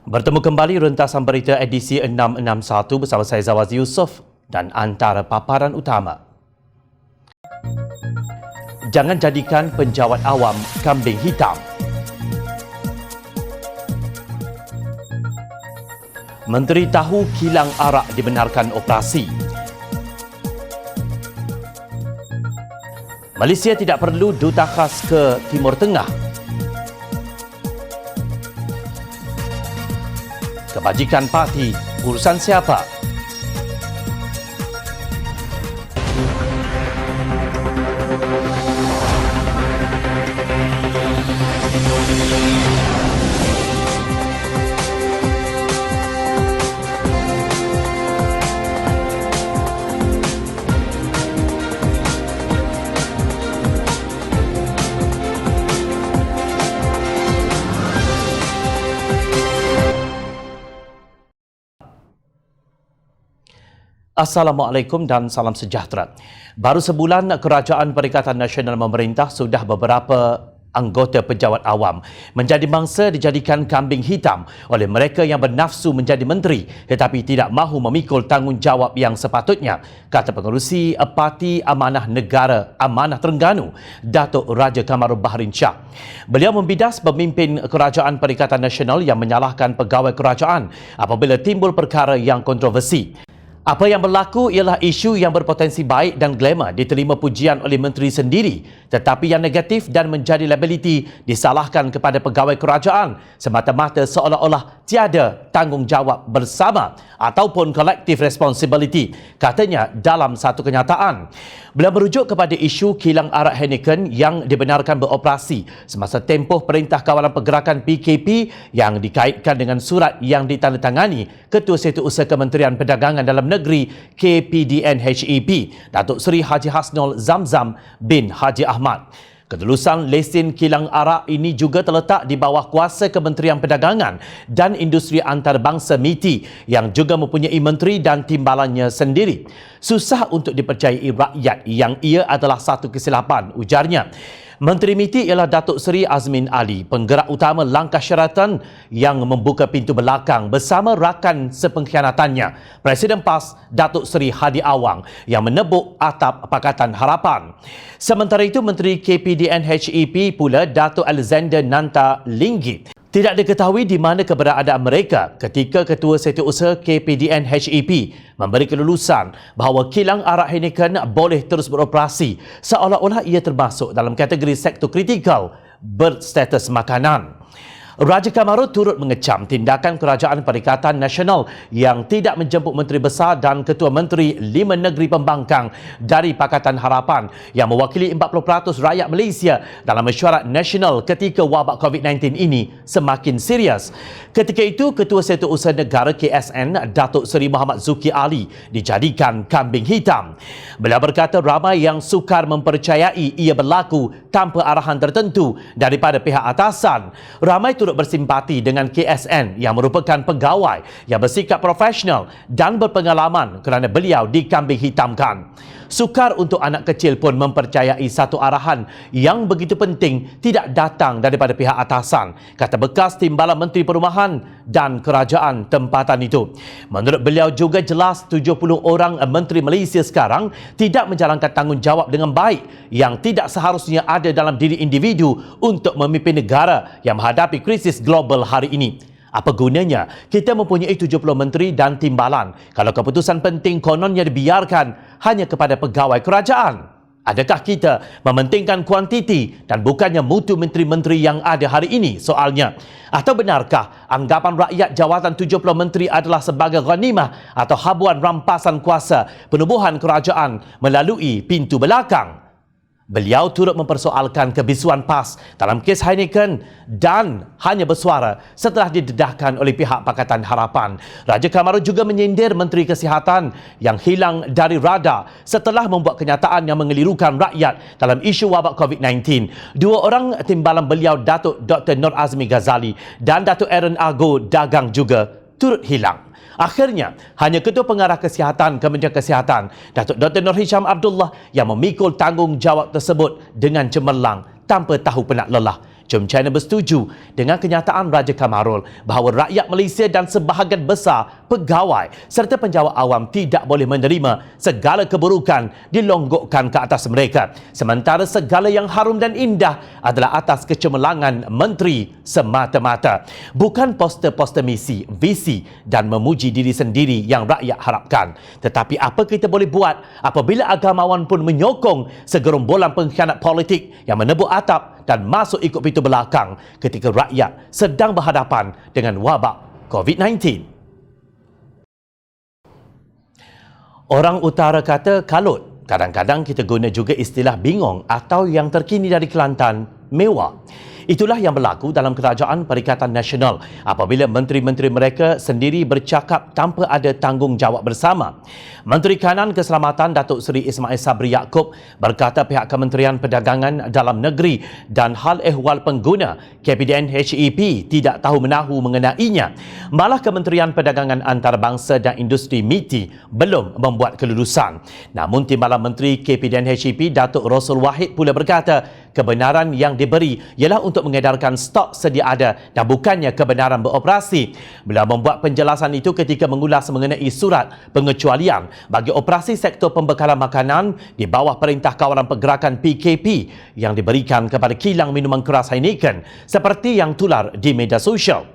Bertemu kembali rentasan berita edisi 661 bersama saya Zawaz Yusof dan antara paparan utama. Jangan jadikan penjawat awam kambing hitam. Menteri tahu kilang arak dibenarkan operasi. Malaysia tidak perlu duta khas ke Timur Tengah. Kebajikan parti, urusan siapa? Assalamualaikum dan salam sejahtera. Baru sebulan Kerajaan Perikatan Nasional memerintah sudah beberapa anggota pejabat awam menjadi mangsa dijadikan kambing hitam oleh mereka yang bernafsu menjadi menteri tetapi tidak mahu memikul tanggungjawab yang sepatutnya, kata Pengerusi Parti Amanah Negara Amanah Terengganu, Datuk Raja Kamarul Bahrin Shah. Beliau membidas pemimpin Kerajaan Perikatan Nasional yang menyalahkan pegawai kerajaan apabila timbul perkara yang kontroversi. Apa yang berlaku ialah isu yang berpotensi baik dan glamour diterima pujian oleh menteri sendiri, tetapi yang negatif dan menjadi liability disalahkan kepada pegawai kerajaan semata-mata seolah-olah tiada tanggungjawab bersama ataupun collective responsibility, katanya dalam satu kenyataan. Beliau merujuk kepada isu kilang arak Heineken yang dibenarkan beroperasi semasa tempoh Perintah Kawalan Pergerakan PKP yang dikaitkan dengan surat yang ditandatangani Ketua Setiausaha Kementerian Perdagangan Dalam Negeri KPDN HEP, Datuk Seri Haji Hasnul Zamzam bin Haji Ahmad. Ketulusan lesen kilang arak ini juga terletak di bawah kuasa Kementerian Perdagangan dan Industri Antarabangsa MITI yang juga mempunyai menteri dan timbalannya sendiri. Susah untuk dipercayai rakyat yang ia adalah satu kesilapan, ujarnya. Menteri MITI ialah Datuk Seri Azmin Ali, penggerak utama langkah syaratan yang membuka pintu belakang bersama rakan sepengkhianatannya, Presiden PAS Datuk Seri Hadi Awang yang menebuk atap Pakatan Harapan. Sementara itu, Menteri KPDN HEP pula Datuk Alexander Nanta Linggi. Tidak diketahui di mana keberadaan mereka ketika Ketua Setiausaha KPDN HEP memberi kelulusan bahawa kilang arak Heineken boleh terus beroperasi seolah-olah ia termasuk dalam kategori sektor kritikal berstatus makanan. Raja Kamarul turut mengecam tindakan Kerajaan Perikatan Nasional yang tidak menjemput Menteri Besar dan Ketua Menteri 5 Negeri Pembangkang dari Pakatan Harapan yang mewakili 40% rakyat Malaysia dalam mesyuarat nasional ketika wabak COVID-19 ini semakin serius. Ketika itu, Ketua Setiausaha Negara KSN Datuk Seri Muhammad Zuki Ali dijadikan kambing hitam. Beliau berkata ramai yang sukar mempercayai ia berlaku tanpa arahan tertentu daripada pihak atasan. Ramai turut bersimpati dengan KSN yang merupakan pegawai yang bersikap profesional dan berpengalaman kerana beliau dikambing hitamkan. Sukar untuk anak kecil pun mempercayai satu arahan yang begitu penting tidak datang daripada pihak atasan, kata bekas Timbalan Menteri Perumahan dan Kerajaan tempatan itu. Menurut beliau juga jelas 70 orang menteri Malaysia sekarang tidak menjalankan tanggungjawab dengan baik yang tidak seharusnya ada dalam diri individu untuk memimpin negara yang menghadapi krisis global hari ini. Apa gunanya kita mempunyai 70 menteri dan timbalan kalau keputusan penting kononnya dibiarkan hanya kepada pegawai kerajaan? Adakah kita mementingkan kuantiti dan bukannya mutu menteri-menteri yang ada hari ini, soalnya? Atau benarkah anggapan rakyat jawatan 70 menteri adalah sebagai ghanimah atau habuan rampasan kuasa penubuhan kerajaan melalui pintu belakang? Beliau turut mempersoalkan kebisuan PAS dalam kes Heineken dan hanya bersuara setelah didedahkan oleh pihak Pakatan Harapan. Raja Kamarul juga menyindir Menteri Kesihatan yang hilang dari radar setelah membuat kenyataan yang mengelirukan rakyat dalam isu wabak COVID-19. Dua orang timbalan beliau, Datuk Dr. Nur Azmi Ghazali dan Datuk Aaron Argo Dagang juga turut hilang. Akhirnya, hanya Ketua Pengarah Kesihatan Kementerian Kesihatan, Datuk Dr. Nur Hisham Abdullah yang memikul tanggungjawab tersebut dengan cemerlang tanpa tahu penat lelah. Jom China bersetuju dengan kenyataan Raja Kamarul bahawa rakyat Malaysia dan sebahagian besar pegawai serta penjawat awam tidak boleh menerima segala keburukan dilonggokkan ke atas mereka. Sementara segala yang harum dan indah adalah atas kecemerlangan menteri semata-mata. Bukan poster-poster misi, visi dan memuji diri sendiri yang rakyat harapkan. Tetapi apa kita boleh buat apabila agamawan pun menyokong segerombolan pengkhianat politik yang menebuk atap dan masuk ikut pintu belakang ketika rakyat sedang berhadapan dengan wabak COVID-19. Orang utara kata kalut. Kadang-kadang kita guna juga istilah bingong atau yang terkini dari Kelantan, mewah. Itulah yang berlaku dalam Kerajaan Perikatan Nasional apabila menteri-menteri mereka sendiri bercakap tanpa ada tanggungjawab bersama. Menteri Kanan Keselamatan Datuk Seri Ismail Sabri Yaakob berkata pihak Kementerian Perdagangan Dalam Negeri dan Hal Ehwal Pengguna KPDN HEP tidak tahu menahu mengenainya. Malah Kementerian Perdagangan Antarabangsa dan Industri MITI belum membuat kelulusan. Namun Timbalan Menteri KPDN HEP Datuk Rosul Wahid pula berkata kebenaran yang diberi ialah untuk mengedarkan stok sedia ada dan bukannya kebenaran beroperasi. Beliau membuat penjelasan itu ketika mengulas mengenai surat pengecualian bagi operasi sektor pembekalan makanan di bawah Perintah Kawalan Pergerakan PKP yang diberikan kepada kilang minuman keras Heineken seperti yang tular di media sosial.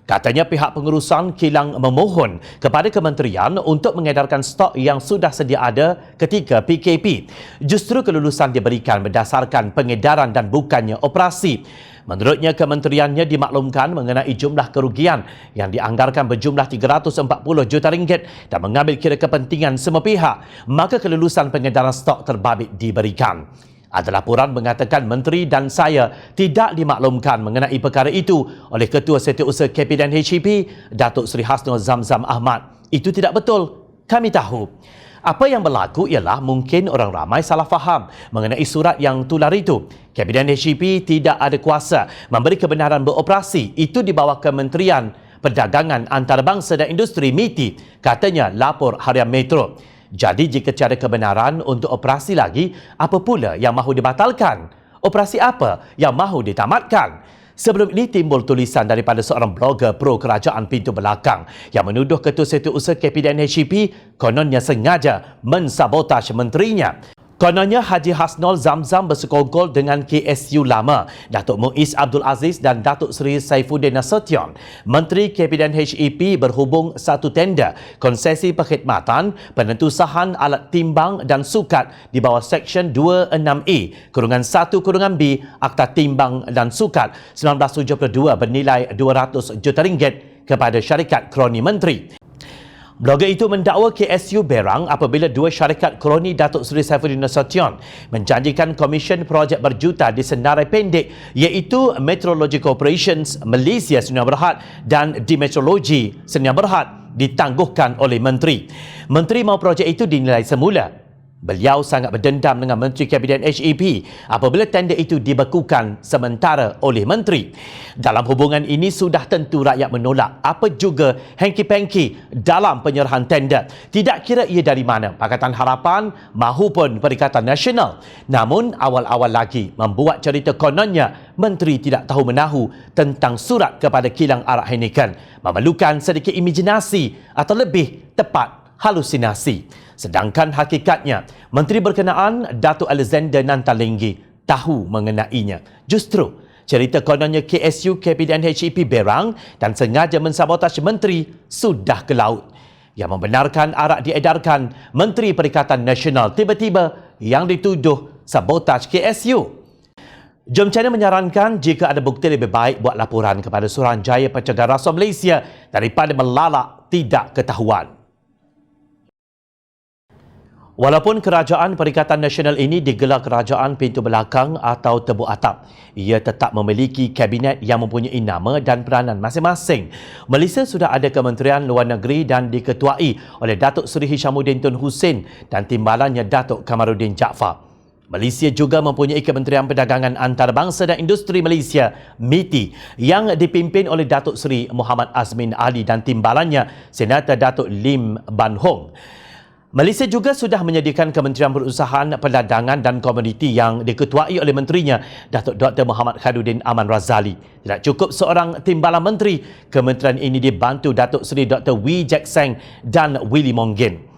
Katanya pihak pengurusan kilang memohon kepada kementerian untuk mengedarkan stok yang sudah sedia ada ketika PKP. Justru kelulusan diberikan berdasarkan pengedaran dan bukannya operasi. Menurutnya, kementeriannya dimaklumkan mengenai jumlah kerugian yang dianggarkan berjumlah 340 juta ringgit dan mengambil kira kepentingan semua pihak, maka kelulusan pengedaran stok terbabit diberikan. Ada laporan mengatakan menteri dan saya tidak dimaklumkan mengenai perkara itu oleh Ketua Setiausaha KPDN HEP, Datuk Seri Hasnul Zamzam Ahmad. Itu tidak betul. Kami tahu. Apa yang berlaku ialah mungkin orang ramai salah faham mengenai surat yang tular itu. KPDN HEP tidak ada kuasa memberi kebenaran beroperasi. Itu di bawah Kementerian Perdagangan Antarabangsa dan Industri MITI, katanya lapor Harian Metro. Jadi jika tiada kebenaran untuk operasi lagi, apa pula yang mahu dibatalkan? Operasi apa yang mahu ditamatkan? Sebelum ini timbul tulisan daripada seorang blogger pro kerajaan pintu belakang yang menuduh Ketua Setiausaha KPDN HEP kononnya sengaja mensabotaj menterinya. Kononnya Haji Hasnul Zamzam bersekongkol dengan KSU lama, Datuk Muiz Abdul Aziz dan Datuk Seri Saifuddin Nasution. Menteri KPDN HEP berhubung satu tender konsesi perkhidmatan penentusahan alat timbang dan sukat di bawah Seksyen 26A-1-B Akta Timbang dan Sukat 1972 bernilai 200 juta ringgit kepada syarikat kroni menteri. Blogger itu mendakwa KSU berang apabila dua syarikat kroni Datuk Seri Saifuddin Nasution menjanjikan komisen projek berjuta di senarai pendek iaitu Meteorology Corporations Malaysia Sdn Bhd dan di Meteorologi Sdn Bhd ditangguhkan oleh menteri. Menteri mahu projek itu dinilai semula. Beliau sangat berdendam dengan Menteri Kabinet HEP apabila tender itu dibekukan sementara oleh menteri. Dalam hubungan ini sudah tentu rakyat menolak apa juga hengki-pengki dalam penyerahan tender. Tidak kira ia dari mana, Pakatan Harapan mahupun Perikatan Nasional. Namun awal-awal lagi membuat cerita kononnya menteri tidak tahu menahu tentang surat kepada kilang arak Heineken memerlukan sedikit imajinasi atau lebih tepat halusinasi. Sedangkan hakikatnya, Menteri berkenaan Datuk Alexander Nantalinggi tahu mengenainya. Justru, cerita kononnya KSU KPDN HEP berang dan sengaja mensabotaj menteri sudah ke laut. Yang membenarkan arak diedarkan Menteri Perikatan Nasional tiba-tiba yang dituduh sabotaj KSU. Jom China menyarankan jika ada bukti lebih baik buat laporan kepada Suruhanjaya Pencegahan Rasuah Malaysia daripada melalak tidak ketahuan. Walaupun Kerajaan Perikatan Nasional ini digelar kerajaan pintu belakang atau tebuk atap, ia tetap memiliki kabinet yang mempunyai nama dan peranan masing-masing. Malaysia sudah ada Kementerian Luar Negeri dan diketuai oleh Datuk Seri Hishamuddin Tun Hussein dan timbalannya Datuk Kamaruddin Jaafar. Malaysia juga mempunyai Kementerian Perdagangan Antarabangsa dan Industri Malaysia MITI yang dipimpin oleh Datuk Seri Muhammad Azmin Ali dan timbalannya Senator Datuk Lim Ban Hong. Malaysia juga sudah menyediakan Kementerian Perusahaan, Perdagangan dan Komoditi yang diketuai oleh menterinya Datuk Dr. Muhammad Khairuddin Aman Razali. Tidak cukup seorang timbalan menteri, kementerian ini dibantu Datuk Seri Dr. Wee Jack Seng dan Willy Monggin.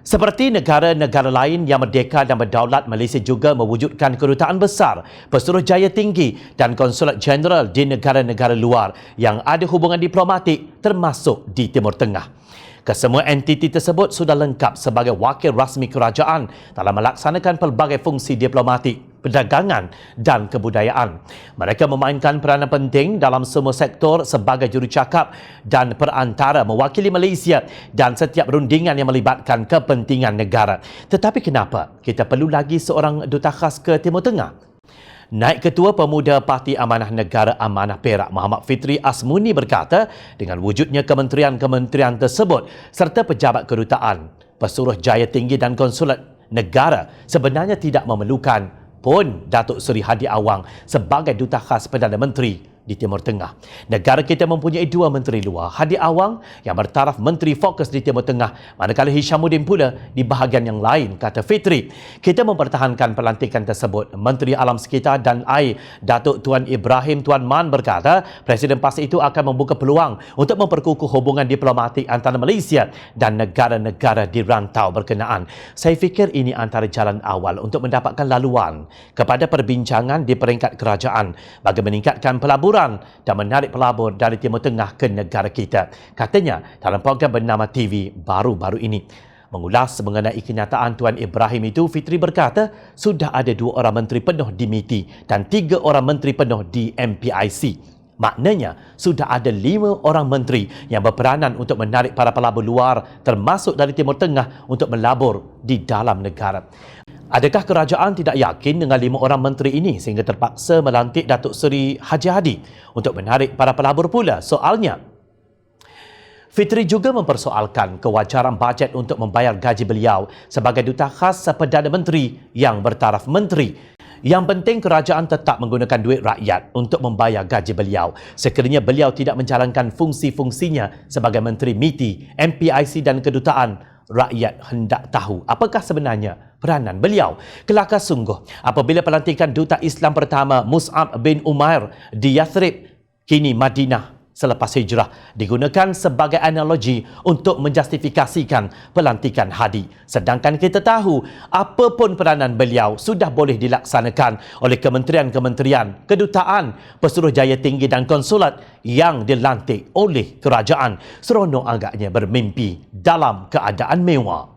Seperti negara-negara lain yang merdeka dan berdaulat, Malaysia juga mewujudkan kedutaan besar, pesuruhjaya tinggi dan konsulat jeneral di negara-negara luar yang ada hubungan diplomatik termasuk di Timur Tengah. Kesemua entiti tersebut sudah lengkap sebagai wakil rasmi kerajaan dalam melaksanakan pelbagai fungsi diplomatik, perdagangan dan kebudayaan. Mereka memainkan peranan penting dalam semua sektor sebagai jurucakap dan perantara mewakili Malaysia dan setiap rundingan yang melibatkan kepentingan negara. Tetapi kenapa kita perlu lagi seorang duta khas ke Timur Tengah? Naib Ketua Pemuda Parti Amanah Negara Amanah Perak Muhammad Fitri Asmuni berkata, dengan wujudnya kementerian-kementerian tersebut serta pejabat kedutaan, pesuruhjaya tinggi dan konsulat negara sebenarnya tidak memerlukan pun Datuk Seri Hadi Awang sebagai duta khas Perdana Menteri di Timur Tengah. Negara kita mempunyai dua menteri luar, Hadi Awang yang bertaraf menteri fokus di Timur Tengah, manakala Hishamuddin pula di bahagian yang lain, kata Fitri. Kita mempertahankan pelantikan tersebut. Menteri Alam Sekitar dan Air Datuk Tuan Ibrahim Tuan Man berkata, Presiden PAS itu akan membuka peluang untuk memperkukuh hubungan diplomatik antara Malaysia dan negara-negara di rantau berkenaan. Saya fikir ini antara jalan awal untuk mendapatkan laluan kepada perbincangan di peringkat kerajaan bagi meningkatkan pelaburan dan menarik pelabur dari Timur Tengah ke negara kita, katanya dalam program bernama TV baru-baru ini. Mengulas mengenai kenyataan Tuan Ibrahim itu, Fitri berkata sudah ada 2 orang menteri penuh di MITI dan 3 orang menteri penuh di MPIC. Maknanya sudah ada 5 orang menteri yang berperanan untuk menarik para pelabur luar termasuk dari Timur Tengah untuk melabur di dalam negara. Adakah kerajaan tidak yakin dengan 5 orang menteri ini sehingga terpaksa melantik Datuk Seri Haji Hadi untuk menarik para pelabur pula? Soalnya, Fitri juga mempersoalkan kewajaran bajet untuk membayar gaji beliau sebagai duta khas Perdana Menteri yang bertaraf menteri. Yang penting kerajaan tetap menggunakan duit rakyat untuk membayar gaji beliau. Sekiranya beliau tidak menjalankan fungsi-fungsinya sebagai Menteri MITI, MPIC dan Kedutaan, rakyat hendak tahu apakah sebenarnya peranan beliau. Kelakar sungguh apabila pelantikan Duta Islam pertama Mus'ab bin Umair di Yathrib, kini Madinah selepas hijrah, digunakan sebagai analogi untuk menjustifikasikan pelantikan Hadi. Sedangkan kita tahu apapun peranan beliau sudah boleh dilaksanakan oleh kementerian-kementerian, kedutaan, pesuruhjaya tinggi dan konsulat yang dilantik oleh kerajaan. Seronok agaknya bermimpi dalam keadaan mewah.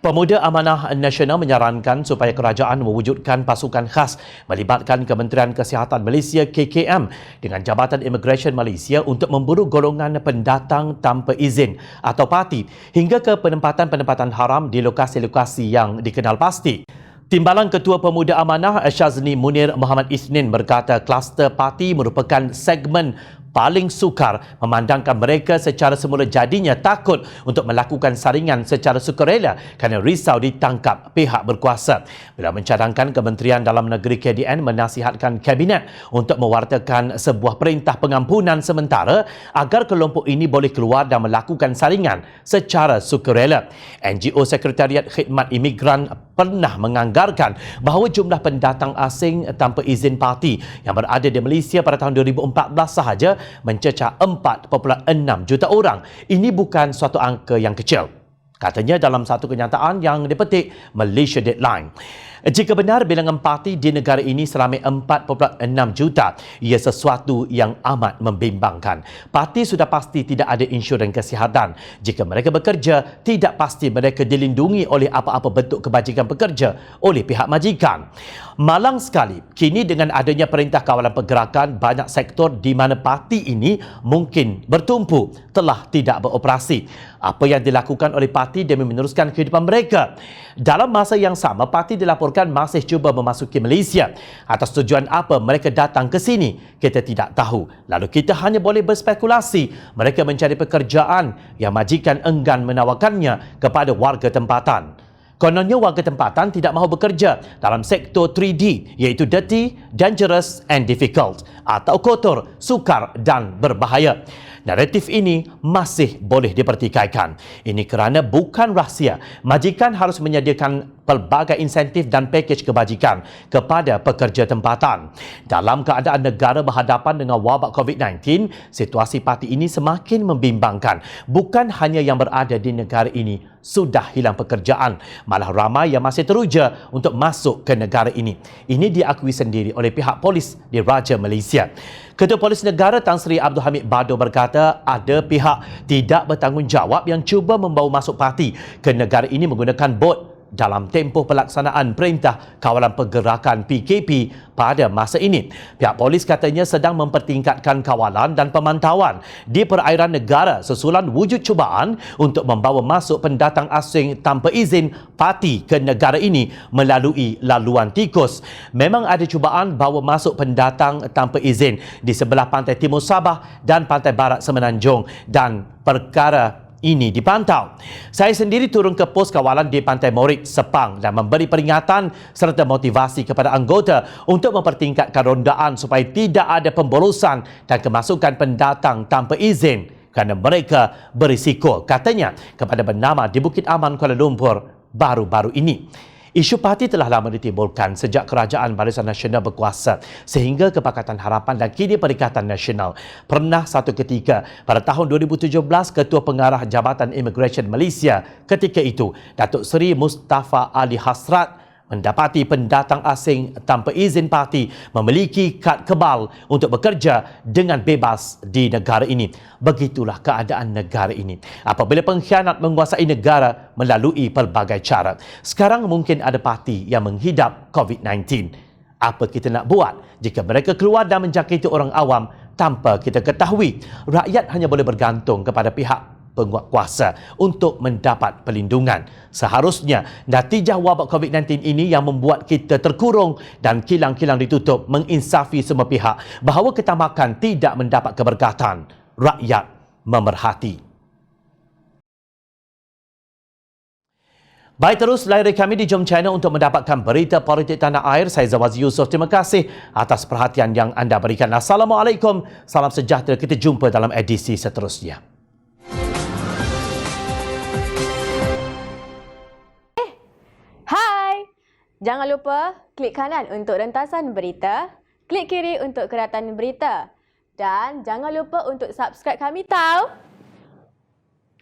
Pemuda Amanah Nasional menyarankan supaya kerajaan mewujudkan pasukan khas melibatkan Kementerian Kesihatan Malaysia KKM dengan Jabatan Imigresen Malaysia untuk memburu golongan pendatang tanpa izin atau parti hingga ke penempatan-penempatan haram di lokasi-lokasi yang dikenal pasti. Timbalan Ketua Pemuda Amanah Syazni Munir Muhammad Isnin berkata kluster parti merupakan segmen paling sukar memandangkan mereka secara semula jadinya takut untuk melakukan saringan secara sukarela kerana risau ditangkap pihak berkuasa. Bila mencadangkan Kementerian Dalam Negeri KDN menasihatkan Kabinet untuk mewartakan sebuah perintah pengampunan sementara agar kelompok ini boleh keluar dan melakukan saringan secara sukarela. NGO Sekretariat Khidmat Imigran pernah menganggarkan bahawa jumlah pendatang asing tanpa izin parti yang berada di Malaysia pada tahun 2014 sahaja mencecah 4.6 juta orang. Ini bukan suatu angka yang kecil, katanya dalam satu kenyataan yang dipetik Malaysia Deadline. Jika benar bilangan parti di negara ini seramai 4.6 juta, ia sesuatu yang amat membimbangkan. Parti sudah pasti tidak ada insurans kesihatan. Jika mereka bekerja, tidak pasti mereka dilindungi oleh apa-apa bentuk kebajikan pekerja oleh pihak majikan. Malang sekali, kini dengan adanya Perintah Kawalan Pergerakan, banyak sektor di mana parti ini mungkin bertumpu telah tidak beroperasi. Apa yang dilakukan oleh parti demi meneruskan kehidupan mereka? Dalam masa yang sama, parti dilaporkan masih cuba memasuki Malaysia. Atas tujuan apa mereka datang ke sini, kita tidak tahu. Lalu kita hanya boleh berspekulasi mereka mencari pekerjaan yang majikan enggan menawarkannya kepada warga tempatan. Kononnya warga tempatan tidak mahu bekerja dalam sektor 3D iaitu dirty, dangerous and difficult atau kotor, sukar dan berbahaya. Naratif ini masih boleh dipertikaikan. Ini kerana bukan rahsia, majikan harus menyediakan pelbagai insentif dan pakej kebajikan kepada pekerja tempatan. Dalam keadaan negara berhadapan dengan wabak COVID-19, situasi parti ini semakin membimbangkan. Bukan hanya yang berada di negara ini sudah hilang pekerjaan, malah ramai yang masih teruja untuk masuk ke negara ini. Ini diakui sendiri oleh pihak polis di Raja Malaysia. Ketua Polis Negara Tan Sri Abdul Hamid Bado berkata ada pihak tidak bertanggungjawab yang cuba membawa masuk parti ke negara ini menggunakan bot dalam tempoh pelaksanaan Perintah Kawalan Pergerakan PKP pada masa ini. Pihak polis katanya sedang mempertingkatkan kawalan dan pemantauan di perairan negara susulan wujud cubaan untuk membawa masuk pendatang asing tanpa izin parti ke negara ini melalui laluan tikus. Memang ada cubaan bawa masuk pendatang tanpa izin di sebelah pantai timur Sabah dan pantai barat Semenanjung dan perkara ini dipantau. Saya sendiri turun ke pos kawalan di Pantai Morik, Sepang dan memberi peringatan serta motivasi kepada anggota untuk mempertingkatkan rondaan supaya tidak ada pemborosan dan kemasukan pendatang tanpa izin kerana mereka berisiko, katanya kepada bernama di Bukit Aman, Kuala Lumpur baru-baru ini. Isu parti telah lama ditimbulkan sejak Kerajaan Barisan Nasional berkuasa sehingga Kepakatan Harapan dan kini Perikatan Nasional. Pernah satu ketika pada tahun 2017, Ketua Pengarah Jabatan Immigration Malaysia ketika itu, Datuk Seri Mustafa Ali Hasrat, mendapati pendatang asing tanpa izin parti memiliki kad kebal untuk bekerja dengan bebas di negara ini. Begitulah keadaan negara ini. Apabila pengkhianat menguasai negara melalui pelbagai cara. Sekarang mungkin ada parti yang menghidap COVID-19. Apa kita nak buat jika mereka keluar dan menjangkiti orang awam tanpa kita ketahui? Rakyat hanya boleh bergantung kepada pihak penguatkuasa untuk mendapat perlindungan. Seharusnya natijah wabak COVID-19 ini yang membuat kita terkurung dan kilang-kilang ditutup menginsafi semua pihak bahawa ketamakan tidak mendapat keberkatan. Rakyat memerhati. Baik, terus layari kami di Jom Channel untuk mendapatkan berita politik tanah air. Saya Zawaz Yusof. Terima kasih atas perhatian yang anda berikan. Assalamualaikum. Salam sejahtera. Kita jumpa dalam edisi seterusnya. Jangan lupa klik kanan untuk rentasan berita, klik kiri untuk keratan berita dan jangan lupa untuk subscribe kami tau.